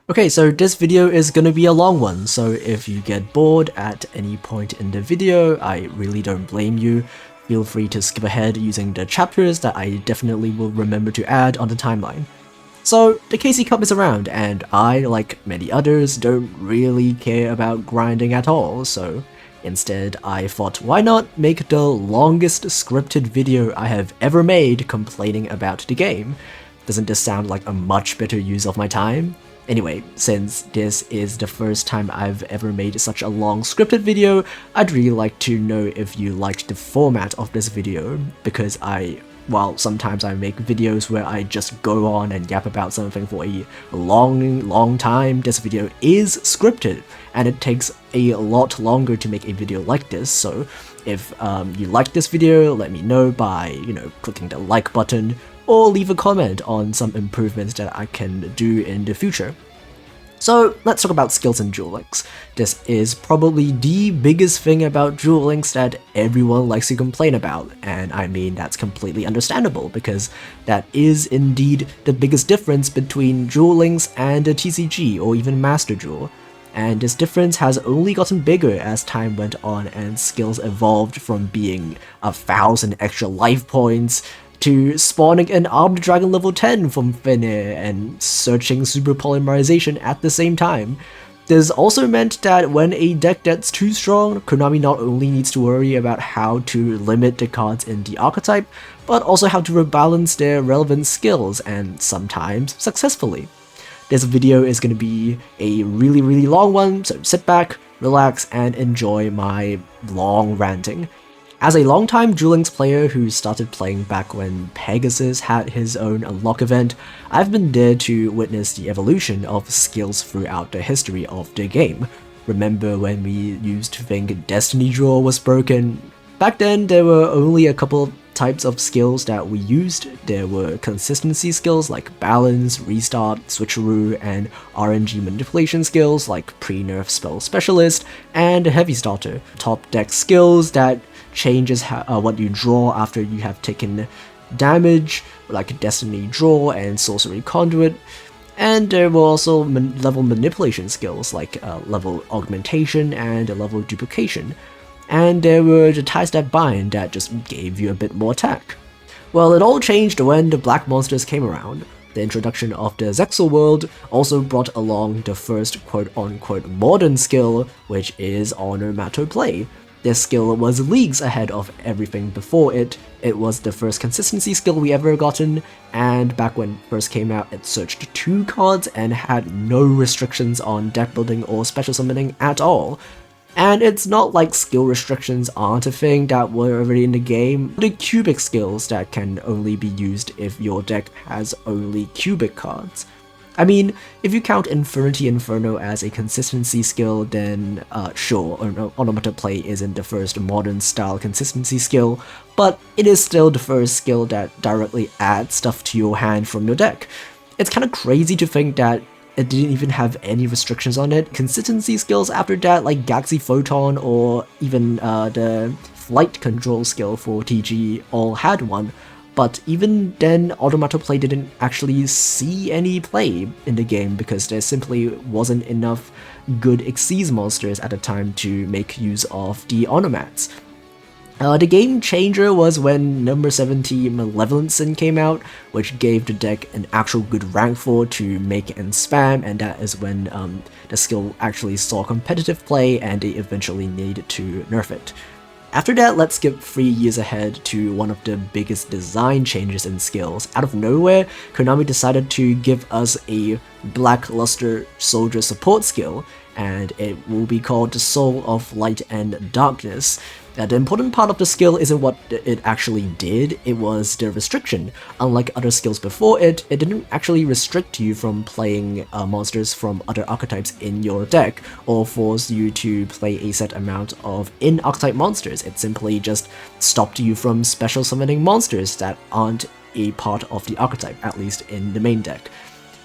Okay, so this video is gonna be a long one, so if you get bored at any point in the video, I really don't blame you. Feel free to skip ahead using the chapters that I definitely will remember to add on the timeline. So, the KC Cup is around, and I, like many others, don't really care about grinding at all, so instead I thought why not make the longest scripted video I have ever made complaining about the game. Doesn't this sound like a much better use of my time? Anyway, since this is the first time I've ever made such a long scripted video, I'd really like to know if you liked the format of this video, because while sometimes I make videos where I just go on and yap about something for a long time, this video is scripted, and it takes a lot longer to make a video like this, so if you like this video, let me know by, clicking the like button, or leave a comment on some improvements that I can do in the future. So let's talk about skills in Duel Links. This is probably the biggest thing about Duel Links that everyone likes to complain about, and I mean that's completely understandable because that is indeed the biggest difference between Duel Links and a TCG or even Master Duel. And this difference has only gotten bigger as time went on and skills evolved from being 1,000 extra life points to spawning an armed dragon level 10 from thin air and searching super polymerization at the same time. This also meant that when a deck gets too strong, Konami not only needs to worry about how to limit the cards in the archetype, but also how to rebalance their relevant skills, and sometimes successfully. This video is going to be a really long one, so sit back, relax, and enjoy my long ranting. As a longtime Duel Links player who started playing back when Pegasus had his own unlock event, I've been there to witness the evolution of skills throughout the history of the game. Remember when we used to think Destiny Draw was broken? Back then, there were only a couple types of skills that we used. There were consistency skills like balance, restart, switcheroo, and RNG manipulation skills like pre-nerf spell specialist, and heavy starter. Top deck skills that changes what you draw after you have taken damage, like Destiny Draw and Sorcery Conduit. And there were also level manipulation skills like level augmentation and level duplication. And there were the ties that bind that just gave you a bit more attack. Well, it all changed when the black monsters came around. The introduction of the Zexal world also brought along the first quote-unquote modern skill, which is Onomatoplay. This skill was leagues ahead of everything before it. It was the first consistency skill we ever gotten, and back when it first came out, it searched 2 cards and had no restrictions on deck building or special summoning at all. And it's not like skill restrictions aren't a thing that were already in the game. The cubic skills that can only be used if your deck has only cubic cards. I mean, if you count Infernity Inferno as a consistency skill, then sure, Onomatoplay isn't the first modern style consistency skill, but it is still the first skill that directly adds stuff to your hand from your deck. It's kinda crazy to think that it didn't even have any restrictions on it. Consistency skills after that, like Galaxy Photon or even the Flight Control skill for TG, all had one. But even then, Onomatoplay didn't actually see any play in the game because there simply wasn't enough good Xyz monsters at the time to make use of the Onomats. The game changer was when number 70 Malevolent Sin came out, which gave the deck an actual good rank for to make and spam, and that is when the skill actually saw competitive play and they eventually needed to nerf it. After that, let's skip 3 years ahead to one of the biggest design changes in skills. Out of nowhere, Konami decided to give us a Blackluster Soldier support skill, and it will be called the Soul of Light and Darkness. The important part of the skill isn't what it actually did, it was the restriction. Unlike other skills before it didn't actually restrict you from playing monsters from other archetypes in your deck, or force you to play a set amount of in-archetype monsters. It simply just stopped you from special summoning monsters that aren't a part of the archetype, at least in the main deck.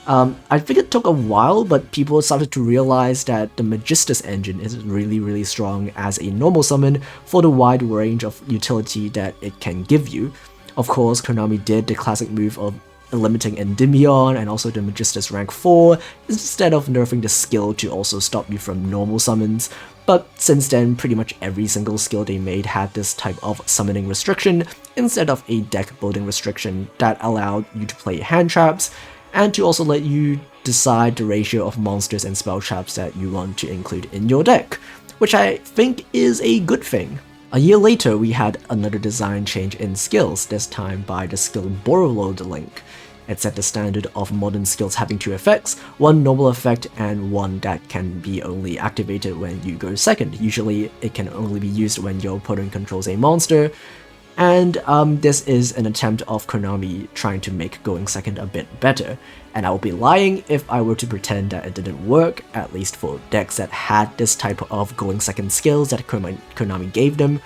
I think it took a while, but people started to realize that the Magistus engine is really strong as a normal summon for the wide range of utility that it can give you. Of course, Konami did the classic move of limiting Endymion and also the Magistus rank 4, instead of nerfing the skill to also stop you from normal summons. But since then, pretty much every single skill they made had this type of summoning restriction, instead of a deck building restriction that allowed you to play hand traps, and to also let you decide the ratio of monsters and spell traps that you want to include in your deck, which I think is a good thing. A year later, we had another design change in skills, this time by the skill Borrowload link. It set the standard of modern skills having 2 effects, one normal effect and one that can be only activated when you go second. Usually it can only be used when your opponent controls a monster, and this is an attempt of Konami trying to make going second a bit better. And I would be lying if I were to pretend that it didn't work, at least for decks that had this type of going second skills that Konami gave them.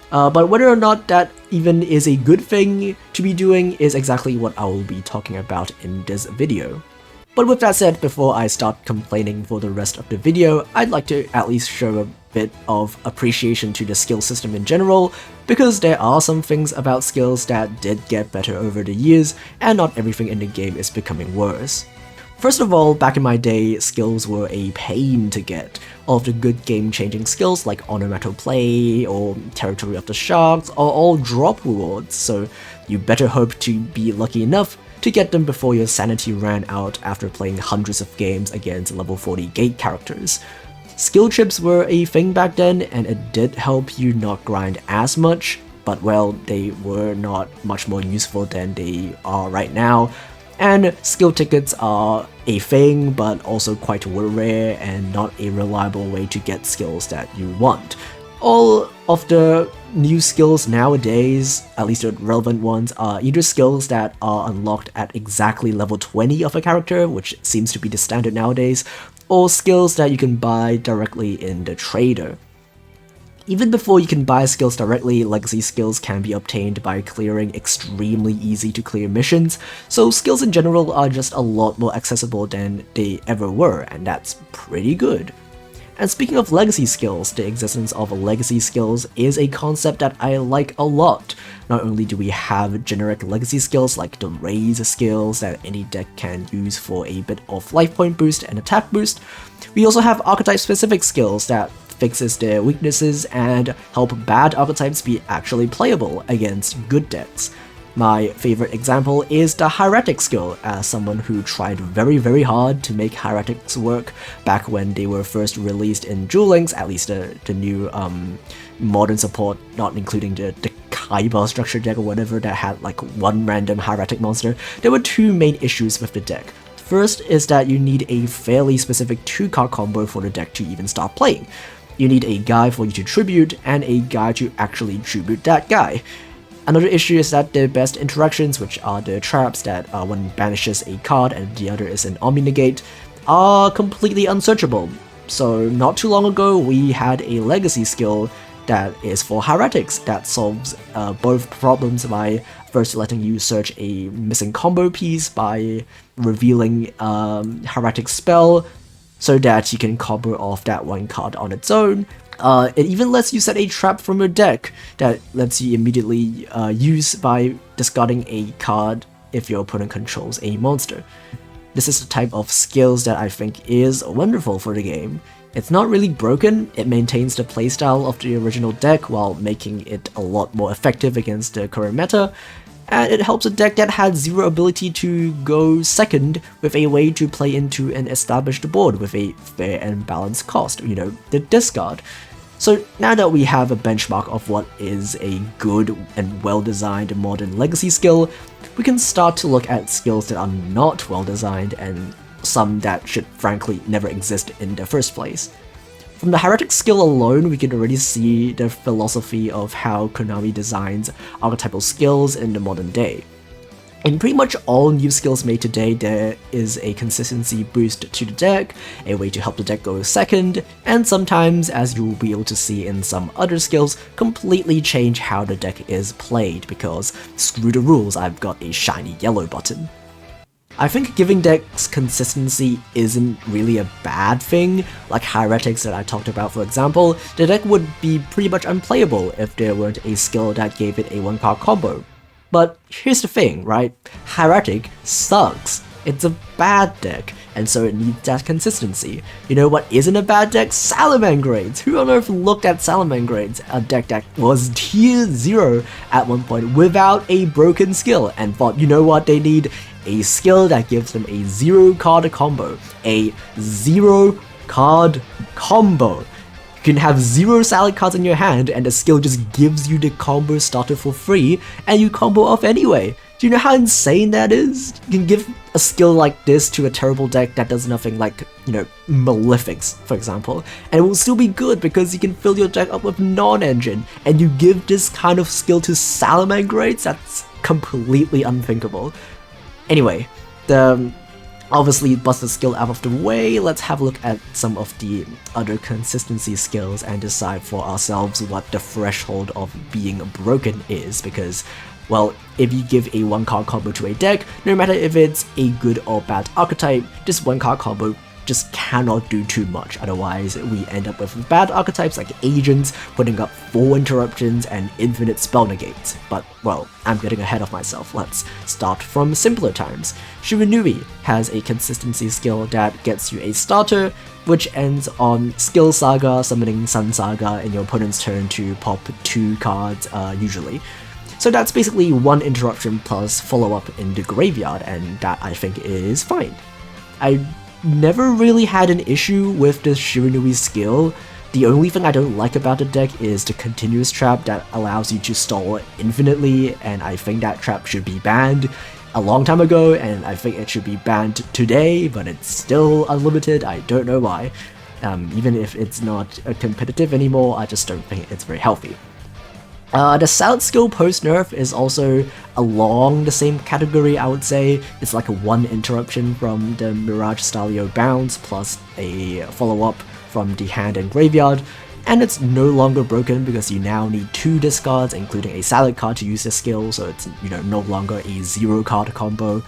But whether or not that even is a good thing to be doing is exactly what I will be talking about in this video. But with that said, before I start complaining for the rest of the video, I'd like to at least show a bit of appreciation to the skill system in general, because there are some things about skills that did get better over the years, and not everything in the game is becoming worse. First of all, back in my day, skills were a pain to get. All of the good game-changing skills like Onomato Play or Territory of the Sharks are all drop rewards, so you better hope to be lucky enough to get them before your sanity ran out after playing hundreds of games against level 40 gate characters. Skill chips were a thing back then, and it did help you not grind as much, but well, they were not much more useful than they are right now. And skill tickets are a thing, but also quite rare and not a reliable way to get skills that you want. All of the new skills nowadays, at least the relevant ones, are either skills that are unlocked at exactly level 20 of a character, which seems to be the standard nowadays, or skills that you can buy directly in the trader. Even before you can buy skills directly, legacy skills can be obtained by clearing extremely easy to clear missions, so skills in general are just a lot more accessible than they ever were, and that's pretty good. And speaking of legacy skills, the existence of legacy skills is a concept that I like a lot. Not only do we have generic legacy skills like the raise skills that any deck can use for a bit of life point boost and attack boost, we also have archetype specific skills that fixes their weaknesses and help bad archetypes be actually playable against good decks. My favorite example is the Hieratic skill, as someone who tried very hard to make Hieratics work back when they were first released in Duel Links, at least the new modern support, not including the Kaiba structure deck or whatever that had like one random Hieratic monster. There were 2 main issues with the deck. First is that you need a fairly specific 2-card combo for the deck to even start playing. You need a guy for you to tribute, and a guy to actually tribute that guy. Another issue is that the best interactions, which are the traps that one banishes a card and the other is an Omni-Negate, are completely unsearchable. So not too long ago, we had a legacy skill that is for Hieratics that solves both problems by first letting you search a missing combo piece by revealing Hieratic spell, so that you can combo off that one card on its own. It even lets you set a trap from your deck that lets you immediately use by discarding a card if your opponent controls a monster. This is the type of skills that I think is wonderful for the game. It's not really broken, it maintains the playstyle of the original deck while making it a lot more effective against the current meta, and it helps a deck that had zero ability to go second with a way to play into an established board with a fair and balanced cost, the discard. So now that we have a benchmark of what is a good and well-designed modern legacy skill, we can start to look at skills that are not well-designed and some that should frankly never exist in the first place. From the Hieratic skill alone, we can already see the philosophy of how Konami designs archetypal skills in the modern day. In pretty much all new skills made today, there is a consistency boost to the deck, a way to help the deck go second, and sometimes, as you will be able to see in some other skills, completely change how the deck is played, because screw the rules, I've got a shiny yellow button. I think giving decks consistency isn't really a bad thing. Like Hieratics that I talked about, for example, the deck would be pretty much unplayable if there weren't a skill that gave it a 1-card combo. But here's the thing, right? Hieratic sucks. It's a bad deck, and so it needs that consistency. You know what isn't a bad deck? Salamangreats! Who on earth looked at Salamangreats, a deck that was tier 0 at one point without a broken skill, and thought, you know what they need? A skill that gives them a 0-card combo. A 0-card combo. You can have 0 salad cards in your hand, and the skill just gives you the combo starter for free, and you combo off anyway. Do you know how insane that is? You can give a skill like this to a terrible deck that does nothing, like, you know, Malefics, for example, and it will still be good because you can fill your deck up with non-engine, and you give this kind of skill to Salamangreats? That's completely unthinkable. Anyway, obviously bust the skill out of the way, let's have a look at some of the other consistency skills and decide for ourselves what the threshold of being broken is, because, well, if you give a 1-card combo to a deck, no matter if it's a good or bad archetype, this 1-card combo just cannot do too much, otherwise we end up with bad archetypes like agents putting up 4 interruptions and infinite spell negates. But, well, I'm getting ahead of myself, let's start from simpler times. Shiranui has a consistency skill that gets you a starter, which ends on Skill Saga, summoning Sun Saga in your opponent's turn to pop 2 cards usually. So that's basically 1 interruption plus follow-up in the graveyard, and that I think is fine. I never really had an issue with this Shiranui skill. The only thing I don't like about the deck is the continuous trap that allows you to stall infinitely, and I think that trap should be banned a long time ago, and I think it should be banned today, but it's still unlimited. I don't know why. Even if it's not competitive anymore, I just don't think it's very healthy. The Salad skill post-nerf is also along the same category, I would say. It's like a 1 interruption from the Mirage Stalio bounce plus a follow-up from the hand and graveyard, and it's no longer broken because you now need 2 discards, including a Salad card to use the skill, so it's, you know, no longer a 0-card combo.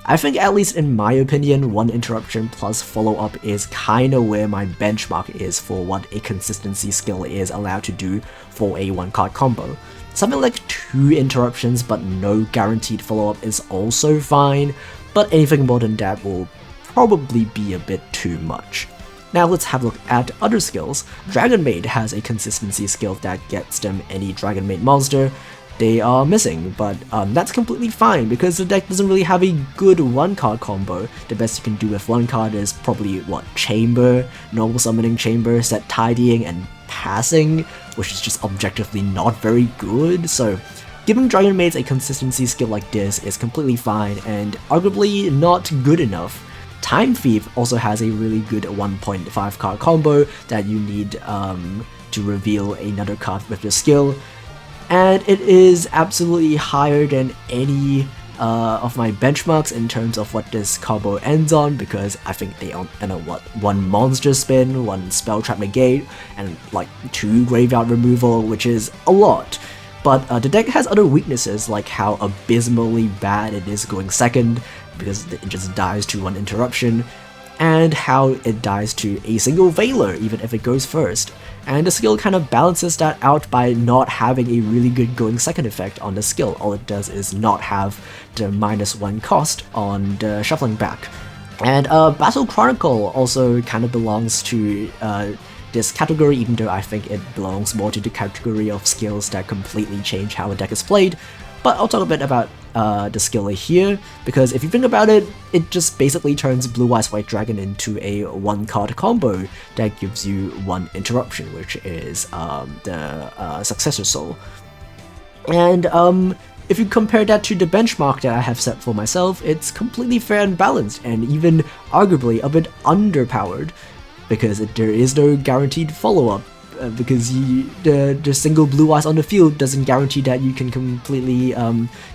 I think, at least in my opinion, 1 interruption plus follow-up is kinda where my benchmark is for what a consistency skill is allowed to do for a 1-card combo. Something like 2 interruptions but no guaranteed follow-up is also fine, but anything more than that will probably be a bit too much. Now let's have a look at other skills. Dragon Maid has a consistency skill that gets them any Dragon Maid monster they are missing, but that's completely fine because the deck doesn't really have a good 1-card combo. The best you can do with 1 card is probably, what, Chamber, normal summoning Chamber, set tidying, and passing, which is just objectively not very good, so giving Dragon Maids a consistency skill like this is completely fine and arguably not good enough. Time Thief also has a really good 1.5 card combo that you need to reveal another card with the skill, and it is absolutely higher than any of my benchmarks in terms of what this combo ends on, because I think they end on what, 1 monster spin, 1 spell trap negate, and like 2 graveyard removal, which is a lot. But the deck has other weaknesses, like how abysmally bad it is going second, because it just dies to 1 interruption, and how it dies to a single Veiler even if it goes first. And the skill kind of balances that out by not having a really good going second effect on the skill. All it does is not have the -1 cost on the shuffling back. And Battle Chronicle also kind of belongs to this category, even though I think it belongs more to the category of skills that completely change how a deck is played. But I'll talk a bit about the skill here, because if you think about it, it just basically turns Blue Eyes White Dragon into a 1-card combo that gives you 1 interruption, which is the Successor Soul. And if you compare that to the benchmark that I have set for myself, it's completely fair and balanced, and even arguably a bit underpowered, because there is no guaranteed follow-up. Because the single Blue Eyes on the field doesn't guarantee that you can completely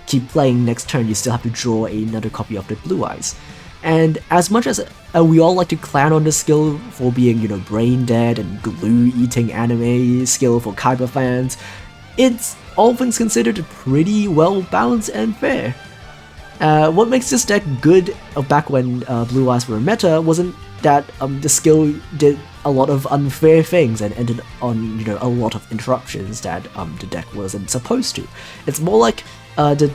keep playing next turn. You still have to draw another copy of the Blue Eyes. And as much as we all like to clown on this skill for being, you know, brain dead and glue-eating anime skill for Kaiba fans, it's all things considered pretty well balanced and fair. What makes this deck good back when Blue Eyes were meta wasn't that the skill did a lot of unfair things and ended on, you know, a lot of interruptions that the deck wasn't supposed to. It's more like The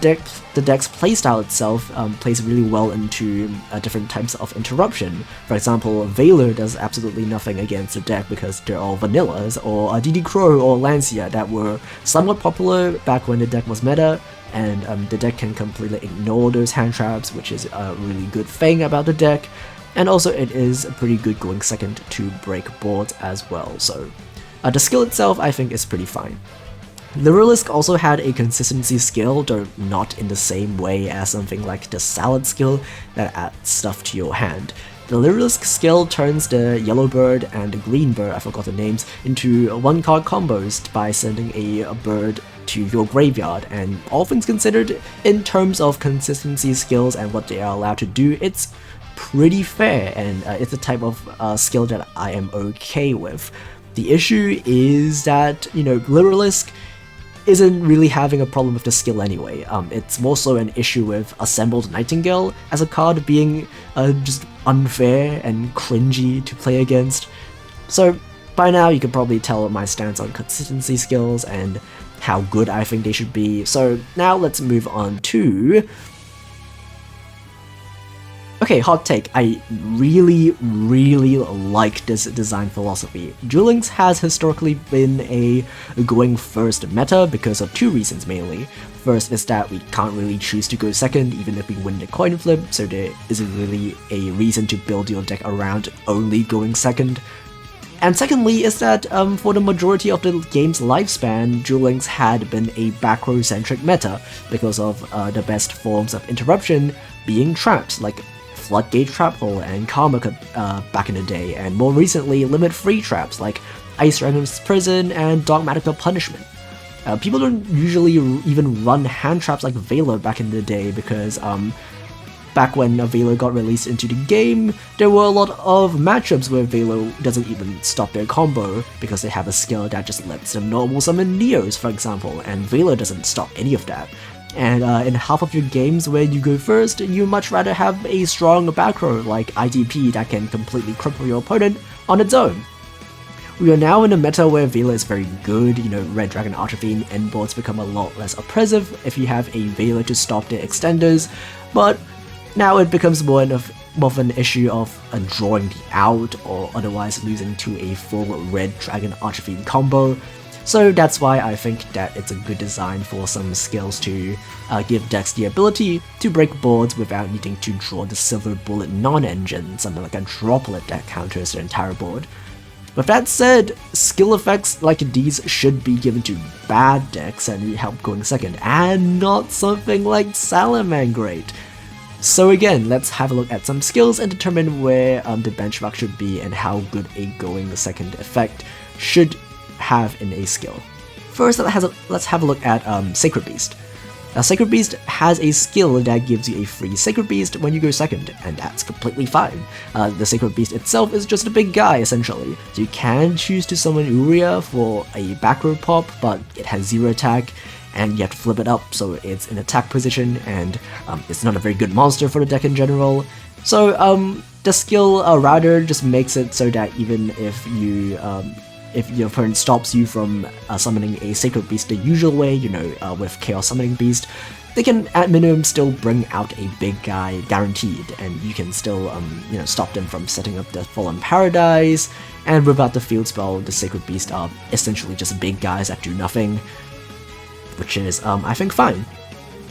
deck's playstyle itself plays really well into different types of interruption. For example, Veiler does absolutely nothing against the deck because they're all vanillas, or DD Crow or Lancia that were somewhat popular back when the deck was meta, and the deck can completely ignore those hand traps, which is a really good thing about the deck. And also it is pretty good going second to break boards as well, so the skill itself I think is pretty fine. Lyrilisk also had a consistency skill, though not in the same way as something like the Salad skill that adds stuff to your hand. The Lyrilisk skill turns the Yellow Bird and the Green Bird, I forgot the names, into one-card combos by sending a bird to your graveyard, and all things considered, in terms of consistency skills and what they are allowed to do, it's pretty fair, and it's the type of skill that I am okay with. The issue is that, Lyrilisk isn't really having a problem with the skill anyway. It's more so an issue with Assembled Nightingale as a card being just unfair and cringy to play against. So by now you can probably tell my stance on consistency skills and how good I think they should be. So now let's move on to... Okay, hot take. I really like this design philosophy. Duel Links has historically been a going first meta because of two reasons mainly. First is that we can't really choose to go second even if we win the coin flip, so there isn't really a reason to build your deck around only going second. And secondly is that for the majority of the game's lifespan, Duel Links had been a back row centric meta because of the best forms of interruption being traps like Floodgate Trap Hole and Karma back in the day, and more recently limit-free traps like Ice Dragon's Prison and Dogmatica Punishment. People don't usually even run hand traps like Veiler back in the day because back when Veiler got released into the game, there were a lot of matchups where Veiler doesn't even stop their combo because they have a skill that just lets them normal summon Neos, for example, and Veiler doesn't stop any of that. And in half of your games where you go first, you much rather have a strong back row like ITP that can completely cripple your opponent on its own. We are now in a meta where Veiler is very good, Red Dragon Archfiend endboards become a lot less oppressive if you have a Veiler to stop their extenders, but now it becomes more of an issue of drawing the out or otherwise losing to a full Red Dragon Archfiend combo. So that's why I think that it's a good design for some skills to give decks the ability to break boards without needing to draw the Silver Bullet non-engine, something like a Droplet that counters the entire board. With that said, skill effects like these should be given to bad decks and help going second, and not something like Salamangreat. So again, let's have a look at some skills and determine where the benchmark should be and how good a going second effect should have in a skill. First, let's have a look at Sacred Beast. Now, Sacred Beast has a skill that gives you a free Sacred Beast when you go second, and that's completely fine. The Sacred Beast itself is just a big guy, essentially. So you can choose to summon Uria for a back row pop, but it has 0 attack, and you have to flip it up so it's in attack position, and it's not a very good monster for the deck in general. So the skill router just makes it so that even if your opponent stops you from summoning a Sacred Beast the usual way, with Chaos Summoning Beast, they can at minimum still bring out a big guy guaranteed, and you can still stop them from setting up the Fallen Paradise, and without the field spell, the Sacred Beast are essentially just big guys that do nothing, which is, I think, fine.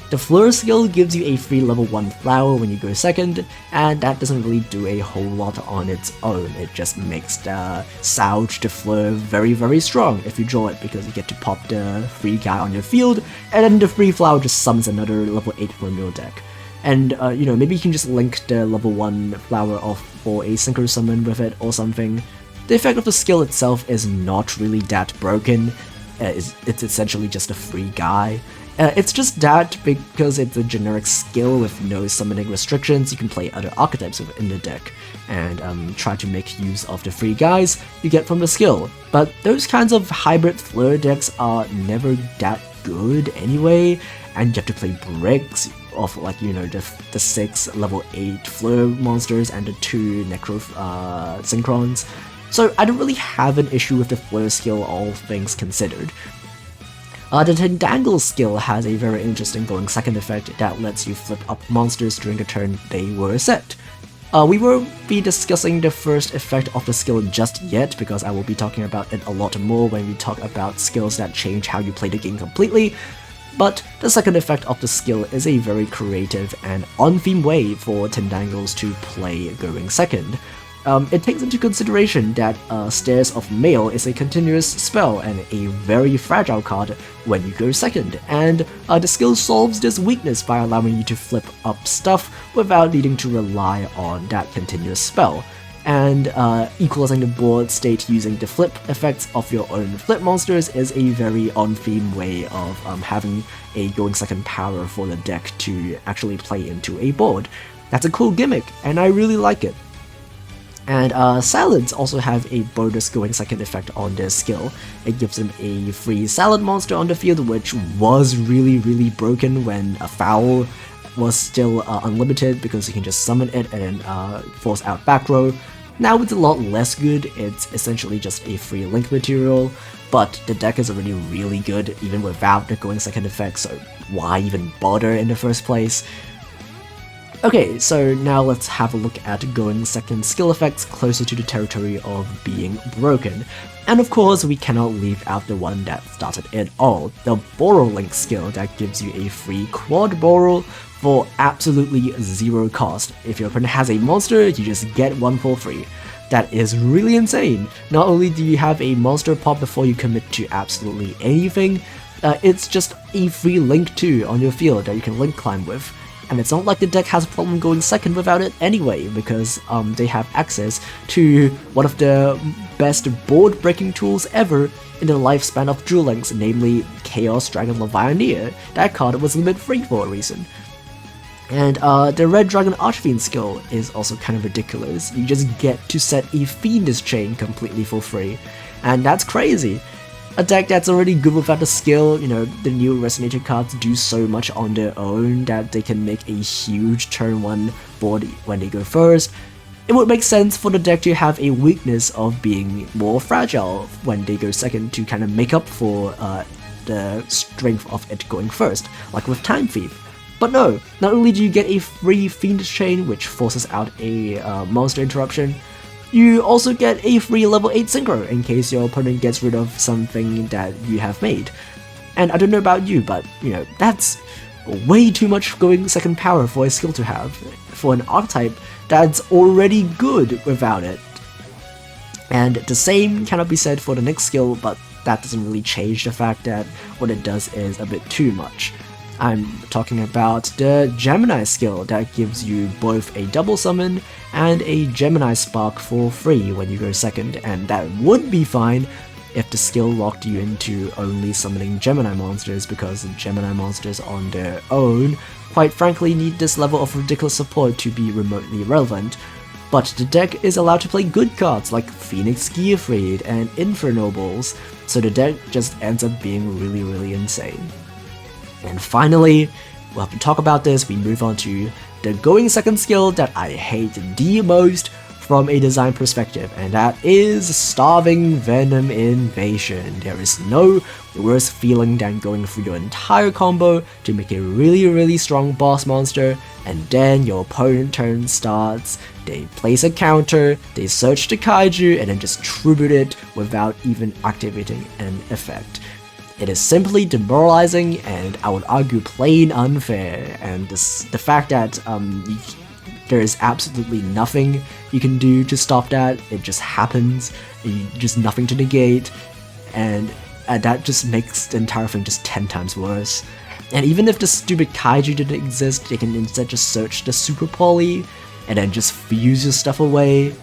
The Fleur skill gives you a free level 1 flower when you go second, and that doesn't really do a whole lot on its own. It just makes the Sauge the Fleur very strong if you draw it, because you get to pop the free guy on your field, and then the free flower just summons another level 8 from your deck. And, maybe you can just link the level 1 flower off for a Synchro Summon with it or something. The effect of the skill itself is not really that broken. It's essentially just a free guy. It's just that because it's a generic skill with no summoning restrictions, you can play other archetypes within the deck and try to make use of the free guys you get from the skill. But those kinds of hybrid Fleur decks are never that good anyway, and you have to play bricks of the 6 level 8 Fleur monsters and the 2 Necro Synchrons. So I don't really have an issue with the Fleur skill, all things considered. The Tendangle skill has a very interesting going second effect that lets you flip up monsters during a turn they were set. We won't be discussing the first effect of the skill just yet because I will be talking about it a lot more when we talk about skills that change how you play the game completely, but the second effect of the skill is a very creative and on-theme way for Tendangles to play going second. It takes into consideration that Stairs of Mail is a continuous spell and a very fragile card when you go second, and the skill solves this weakness by allowing you to flip up stuff without needing to rely on that continuous spell. And equalizing the board state using the flip effects of your own flip monsters is a very on-theme way of having a going second power for the deck to actually play into a board. That's a cool gimmick, and I really like it. And Salads also have a bonus going second effect on their skill. It gives them a free salad monster on the field, which was really broken when a foul was still unlimited because you can just summon it and then force out back row. Now it's a lot less good, it's essentially just a free link material, but the deck is already really good even without the going second effect, so why even bother in the first place? Okay, so now let's have a look at going second skill effects closer to the territory of being broken. And of course, we cannot leave out the one that started it all, the Borrow Link skill that gives you a free quad borrow for absolutely zero cost. If your opponent has a monster, you just get one for free. That is really insane. Not only do you have a monster pop before you commit to absolutely anything, it's just a free link too on your field that you can link climb with. And it's not like the deck has a problem going second without it anyway, because they have access to one of the best board-breaking tools ever in the lifespan of Duel Links, namely Chaos Dragon Levianeer. That card was limit-free for a reason. And the Red Dragon Archfiend skill is also kind of ridiculous. You just get to set a Fiendish Chain completely for free, and that's crazy. A deck that's already good without the skill, you know, the new Resonator cards do so much on their own that they can make a huge turn 1 board when they go first. It would make sense for the deck to have a weakness of being more fragile when they go second to kind of make up for the strength of it going first, like with Time Thief. But no, not only do you get a free Fiendish Chain, which forces out a monster interruption, you also get a free level 8 Synchro in case your opponent gets rid of something that you have made. And I don't know about you, but you know, that's way too much going second power for a skill to have, for an archetype that's already good without it. And the same cannot be said for the next skill, but that doesn't really change the fact that what it does is a bit too much. I'm talking about the Gemini skill that gives you both a double summon and a Gemini Spark for free when you go second, and that would be fine if the skill locked you into only summoning Gemini monsters, because Gemini monsters on their own, quite frankly, need this level of ridiculous support to be remotely relevant. But the deck is allowed to play good cards like Phoenix Gearfried and Infernobles, so the deck just ends up being really insane. And finally, we'll have to talk about this, we move on to the going second skill that I hate the most from a design perspective, and that is Starving Venom Invasion. There is no worse feeling than going through your entire combo to make a really strong boss monster, and then your opponent turn starts, they place a counter, they search the kaiju, and then just tribute it without even activating an effect. It is simply demoralizing, and I would argue plain unfair, and the fact that there is absolutely nothing you can do to stop that, it just happens, just nothing to negate, and that just makes the entire thing just 10 times worse. And even if the stupid kaiju didn't exist, they can instead just search the super poly, and then just fuse your stuff away,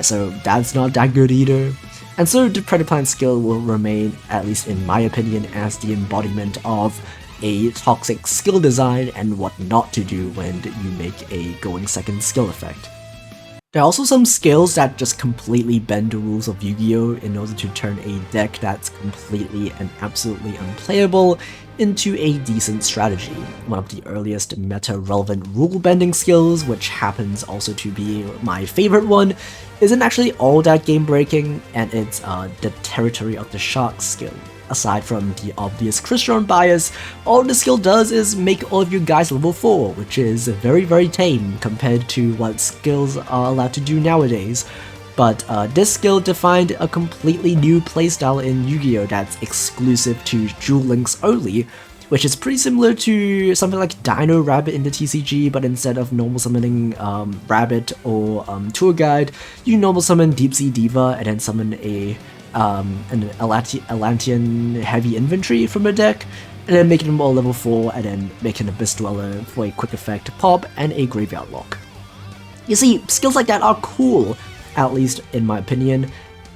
so that's not that good either. And so the Predaplant skill will remain, at least in my opinion, as the embodiment of a toxic skill design and what not to do when you make a going second skill effect. There are also some skills that just completely bend the rules of Yu-Gi-Oh! In order to turn a deck that's completely and absolutely unplayable into a decent strategy. One of the earliest meta-relevant rule-bending skills, which happens also to be my favorite one, isn't actually all that game-breaking, and it's the Territory of the Shark skill. aside from the obvious Christian bias, all the skill does is make all of you guys level 4, which is very tame compared to what skills are allowed to do nowadays. But this skill defined a completely new playstyle in Yu-Gi-Oh! That's exclusive to Duel Links only, which is pretty similar to something like Dino Rabbit in the TCG, but instead of normal summoning Rabbit or Tour Guide, you normal summon Deep Sea Diva and then summon an Atlantean heavy infantry from the deck, and then making them all level 4, and then making Abyss Dweller for a quick effect pop and a Graveyard Lock. You see, skills like that are cool, at least in my opinion.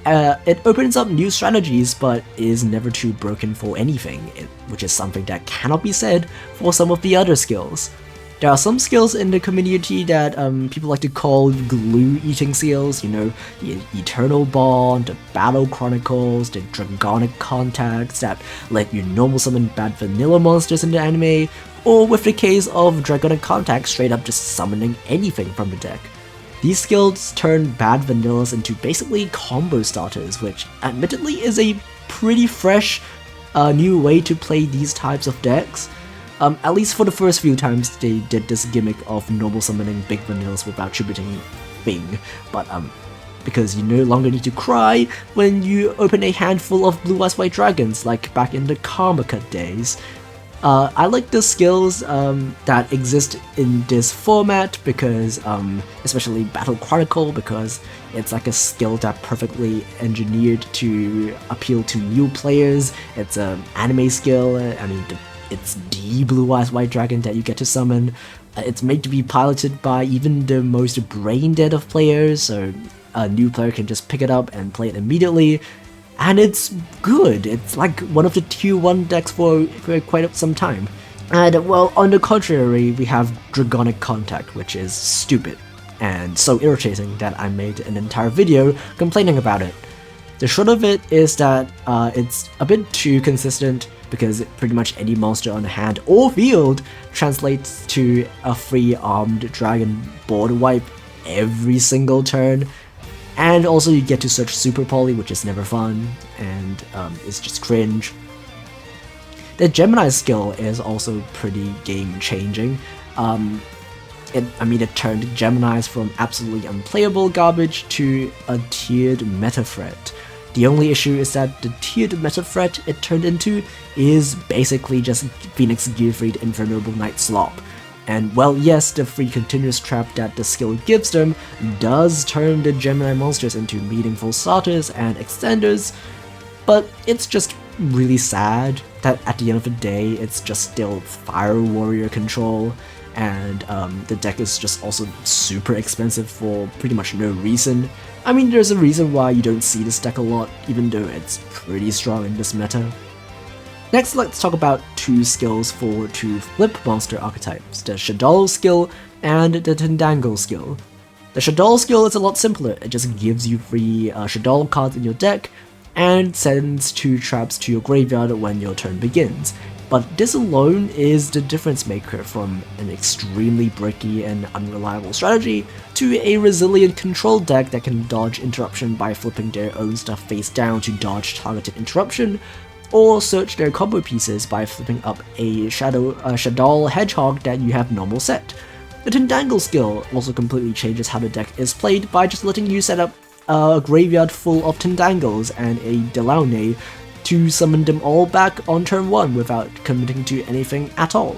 It opens up new strategies, but is never too broken for anything, which is something that cannot be said for some of the other skills. There are some skills in the community that people like to call glue-eating skills, you know, the Eternal Bond, the Battle Chronicles, the Dragonic Contacts that let you normal summon bad vanilla monsters in the anime, or with the case of Dragonic Contact straight up just summoning anything from the deck. These skills turn bad vanillas into basically combo starters, which admittedly is a pretty fresh new way to play these types of decks. At least for the first few times they did this gimmick of normal summoning big vanillas without tributing Thing, but because you no longer need to cry when you open a handful of Blue Eyes White Dragons like back in the Karma Cut days. I like the skills that exist in this format because, especially Battle Chronicle, because it's like a skill that perfectly engineered to appeal to new players. It's an anime skill, I mean, it's the Blue Eyes White Dragon that you get to summon. It's made to be piloted by even the most brain dead of players, so a new player can just pick it up and play it immediately. And it's good. It's like one of the tier 1 decks for quite some time. And well, on the contrary, we have Dragonic Contact, which is stupid and so irritating that I made an entire video complaining about it. The short of it is that it's a bit too consistent because pretty much any monster on hand or field translates to a free armed dragon board wipe every single turn. And also you get to search Super Poly, which is never fun, and it's just cringe. The Gemini skill is also pretty game-changing. It turned Geminis from absolutely unplayable garbage to a tiered meta threat. The only issue is that the tiered meta threat it turned into is basically just Phoenix Gearfried Infernoble Knight Slop. And well, yes, the free continuous trap that the skill gives them does turn the Gemini monsters into meaningful starters and extenders, but it's just really sad that at the end of the day it's just still Fire Warrior control, and the deck is just also super expensive for pretty much no reason. I mean, there's a reason why you don't see this deck a lot, even though it's pretty strong in this meta. Next, let's talk about two skills for two flip monster archetypes, the Shaddoll skill and the Tendangle skill. The Shaddoll skill is a lot simpler, it just gives you free Shaddoll cards in your deck and sends 2 traps to your graveyard when your turn begins. But this alone is the difference maker from an extremely bricky and unreliable strategy to a resilient control deck that can dodge interruption by flipping their own stuff face down to dodge targeted interruption, or search their combo pieces by flipping up a Shaddoll Hedgehog that you have normal set. The Tendangle skill also completely changes how the deck is played by just letting you set up a graveyard full of Tendangles and a Delaunay to summon them all back on turn 1 without committing to anything at all.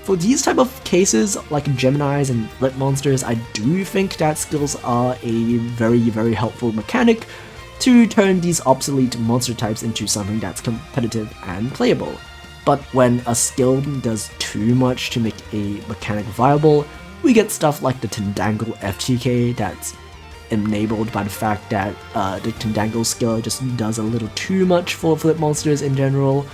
For these type of cases, like Geminis and Flip monsters, I do think that skills are a very helpful mechanic to turn these obsolete monster types into something that's competitive and playable. But when a skill does too much to make a mechanic viable, we get stuff like the Tendangle FTK that's enabled by the fact that the Tendangle skill just does a little too much for flip monsters in general.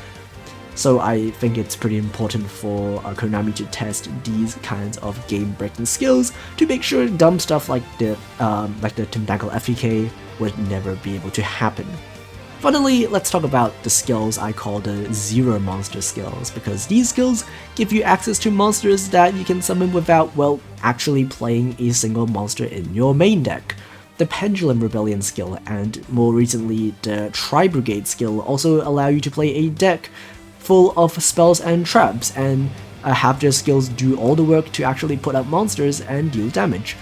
So I think it's pretty important for Konami to test these kinds of game-breaking skills to make sure dumb stuff like the Tendangle FTK would never be able to happen. Finally, let's talk about the skills I call the Zero Monster skills, because these skills give you access to monsters that you can summon without, well, actually playing a single monster in your main deck. the Pendulum Rebellion skill and more recently the Tri-Brigade skill also allow you to play a deck full of spells and traps and have their skills do all the work to actually put up monsters and deal damage.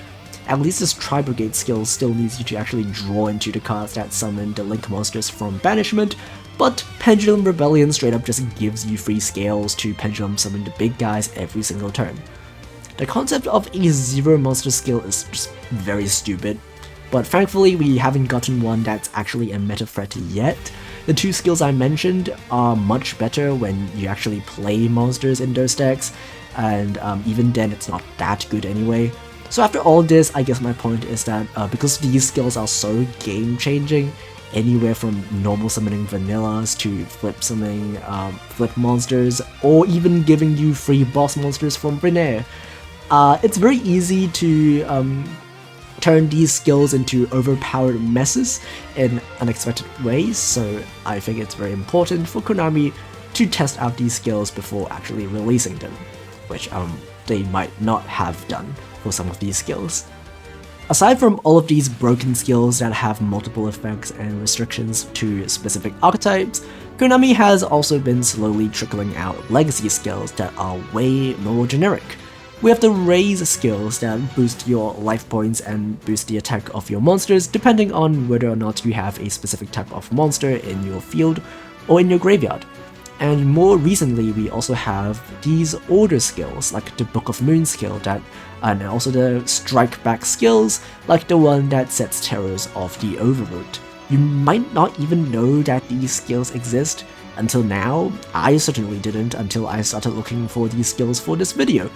At least this Tri-Brigade skill still needs you to actually draw into the cards that summon the Link monsters from banishment, but Pendulum Rebellion straight up just gives you free scales to pendulum summon the big guys every single turn. The concept of a zero monster skill is just very stupid, but thankfully we haven't gotten one that's actually a meta threat yet. The two skills I mentioned are much better when you actually play monsters in those decks, and even then it's not that good anyway. So after all this, I guess my point is that because these skills are so game-changing, anywhere from normal summoning vanillas to flip summoning flip monsters, or even giving you free boss monsters from Brinair, it's very easy to turn these skills into overpowered messes in unexpected ways, so I think it's very important for Konami to test out these skills before actually releasing them, which they might not have done for some of these skills. Aside from all of these broken skills that have multiple effects and restrictions to specific archetypes, Konami has also been slowly trickling out legacy skills that are way more generic. We have the raise skills that boost your life points and boost the attack of your monsters depending on whether or not you have a specific type of monster in your field or in your graveyard. And more recently we also have these order skills like the Book of Moon skill that, and also the strike back skills like the one that sets terrors off the Overroot. You might not even know that these skills exist until now. I certainly didn't until I started looking for these skills for this video.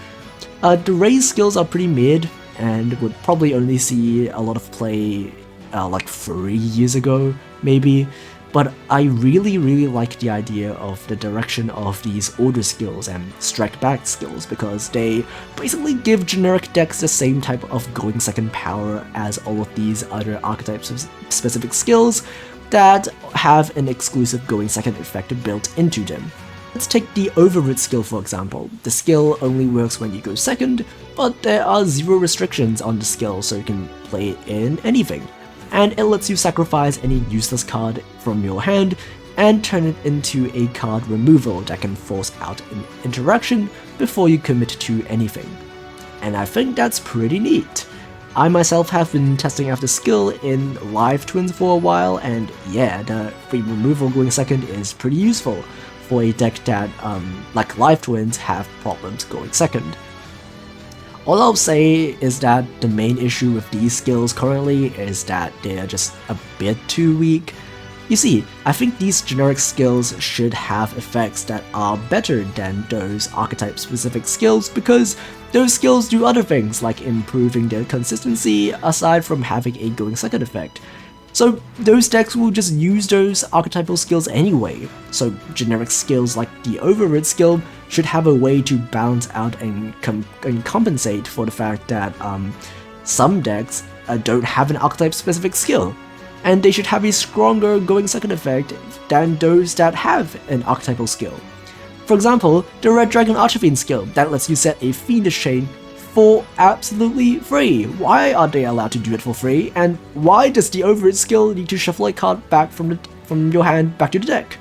The raise skills are pretty mid and would probably only see a lot of play like 3 years ago, maybe, but I really like the idea of the direction of these order skills and strike back skills because they basically give generic decks the same type of going second power as all of these other archetypes of specific skills that have an exclusive going second effect built into them. Let's take the Overroot skill for example. The skill only works when you go second, but there are zero restrictions on the skill so you can play it in anything. And it lets you sacrifice any useless card from your hand and turn it into a card removal that can force out an interaction before you commit to anything. And I think that's pretty neat. I myself have been testing out the skill in Live Twins for a while, and yeah, the free removal going second is pretty useful for a deck that, like Live Twins, have problems going second. All I'll say is that the main issue with these skills currently is that they're just a bit too weak. You see, I think these generic skills should have effects that are better than those archetype-specific skills because those skills do other things like improving their consistency aside from having a going second effect. So those decks will just use those archetypal skills anyway, so generic skills like the Overroot skill should have a way to balance out and compensate for the fact that some decks don't have an archetype-specific skill, and they should have a stronger going second effect than those that have an archetypal skill. For example, the Red Dragon Archfiend skill that lets you set a Fiendish Chain for absolutely free. Why are they allowed to do it for free, and why does the Overroot skill need to shuffle a card back from your hand back to the deck?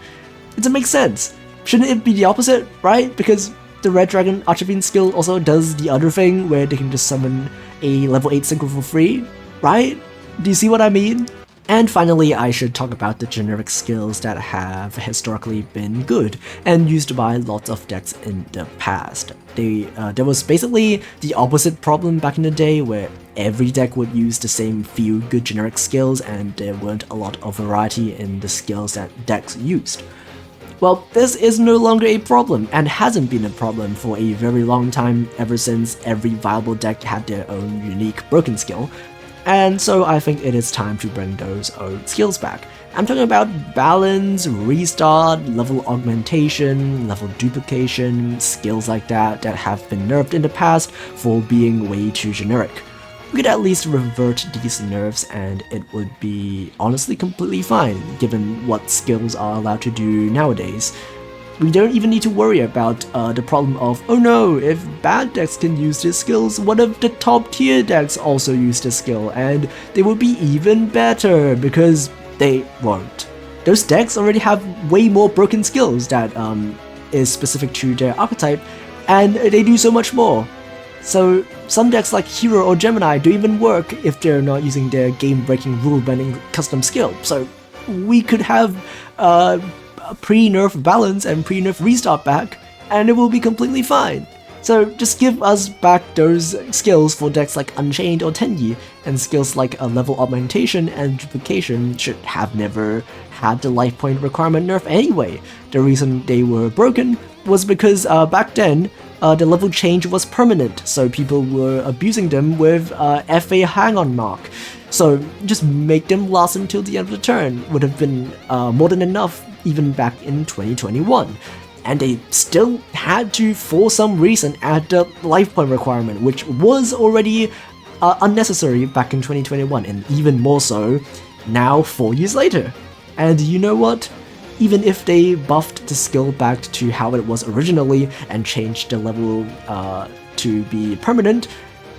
It doesn't make sense. Shouldn't it be the opposite, right? Because the Red Dragon Archfiend skill also does the other thing where they can just summon a level 8 synchro for free, right? Do you see what I mean? And finally, I should talk about the generic skills that have historically been good and used by lots of decks in the past. There was basically the opposite problem back in the day where every deck would use the same few good generic skills and there weren't a lot of variety in the skills that decks used. Well, this is no longer a problem and hasn't been a problem for a very long time ever since every viable deck had their own unique broken skill. And so I think it is time to bring those old skills back. I'm talking about balance, restart, level augmentation, level duplication, skills like that have been nerfed in the past for being way too generic. We could at least revert these nerfs and it would be honestly completely fine given what skills are allowed to do nowadays. We don't even need to worry about the problem of, oh no, if bad decks can use these skills, what if the top tier decks also use this skill, and they will be even better, because they won't. Those decks already have way more broken skills that is specific to their archetype, and they do so much more. So some decks like Hero or Gemini don't even work if they're not using their game-breaking, rule-bending custom skill. So we could have pre-nerf balance and pre-nerf restart back, and it will be completely fine. So just give us back those skills for decks like Unchained or Tenyi, and skills like level augmentation and duplication should have never had the life point requirement nerf anyway. The reason they were broken was because back then the level change was permanent, so people were abusing them with FA hang-on mark. So just make them last until the end of the turn would have been more than enough even back in 2021. And they still had to, for some reason, add the life point requirement, which was already unnecessary back in 2021, and even more so now 4 years later. And you know what? Even if they buffed the skill back to how it was originally and changed the level to be permanent,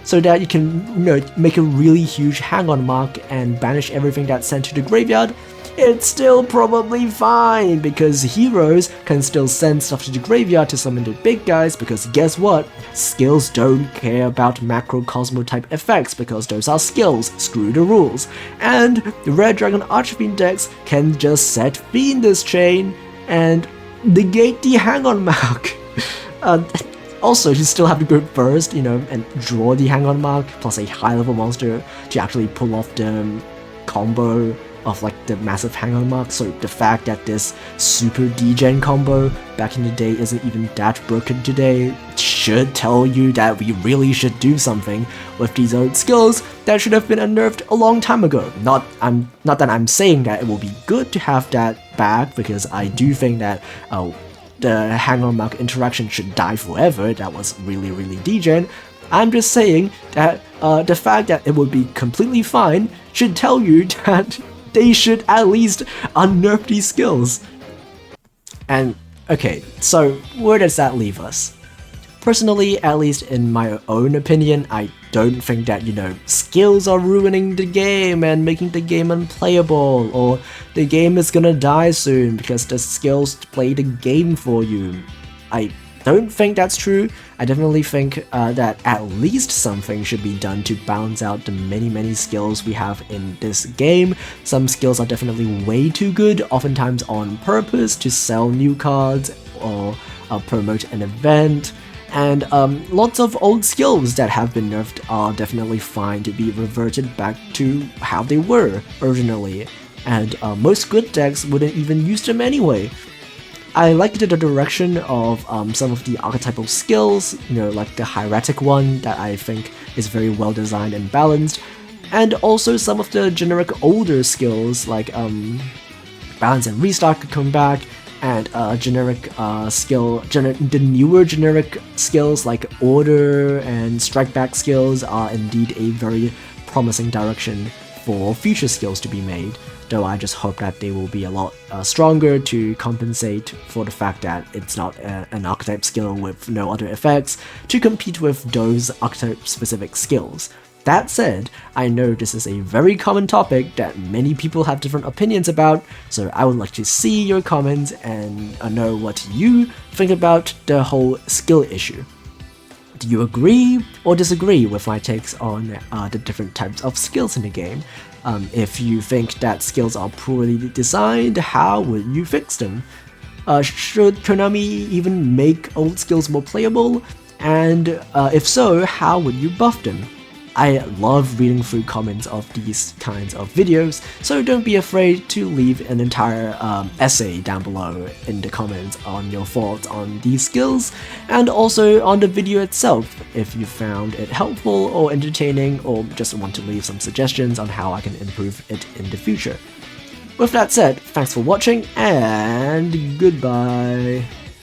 so that you can make a really huge hang-on mark and banish everything that's sent to the graveyard, it's still probably fine, because heroes can still send stuff to the graveyard to summon the big guys, because guess what? Skills don't care about macrocosmo type effects, because those are skills, screw the rules. And the Red Dragon Archfiend decks can just set Fiendus Chain and negate the hang-on mark. Also, you still have to go first, and draw the hang-on mark, plus a high-level monster to actually pull off the combo of like the massive hang-on mark. So the fact that this super degen combo back in the day isn't even that broken today should tell you that we really should do something with these old skills that should have been unnerfed a long time ago. Not that I'm saying that it will be good to have that back, because I do think that the hang-on mark interaction should die forever. That was really degen. I'm just saying that the fact that it would be completely fine should tell you that they should at least unnerf these skills. And okay, so where does that leave us? Personally, at least in my own opinion, I don't think that, skills are ruining the game and making the game unplayable, or the game is gonna die soon because the skills play the game for you. I don't think that's true. I definitely think that at least something should be done to balance out the many skills we have in this game. Some skills are definitely way too good, oftentimes on purpose to sell new cards or promote an event. And lots of old skills that have been nerfed are definitely fine to be reverted back to how they were originally. And most good decks wouldn't even use them anyway. I liked the direction of some of the archetypal skills, like the hieratic one that I think is very well designed and balanced, and also some of the generic older skills like balance and restart could come back, and the newer generic skills like order and strike back skills are indeed a very promising direction for future skills to be made. Though I just hope that they will be a lot stronger to compensate for the fact that it's not an archetype skill with no other effects to compete with those archetype-specific skills. That said, I know this is a very common topic that many people have different opinions about, so I would like to see your comments and know what you think about the whole skill issue. Do you agree or disagree with my takes on the different types of skills in the game? If you think that skills are poorly designed, how would you fix them? Should Konami even make old skills more playable? And if so, how would you buff them? I love reading through comments of these kinds of videos, so don't be afraid to leave an entire essay down below in the comments on your thoughts on these skills, and also on the video itself if you found it helpful or entertaining, or just want to leave some suggestions on how I can improve it in the future. With that said, thanks for watching, and goodbye.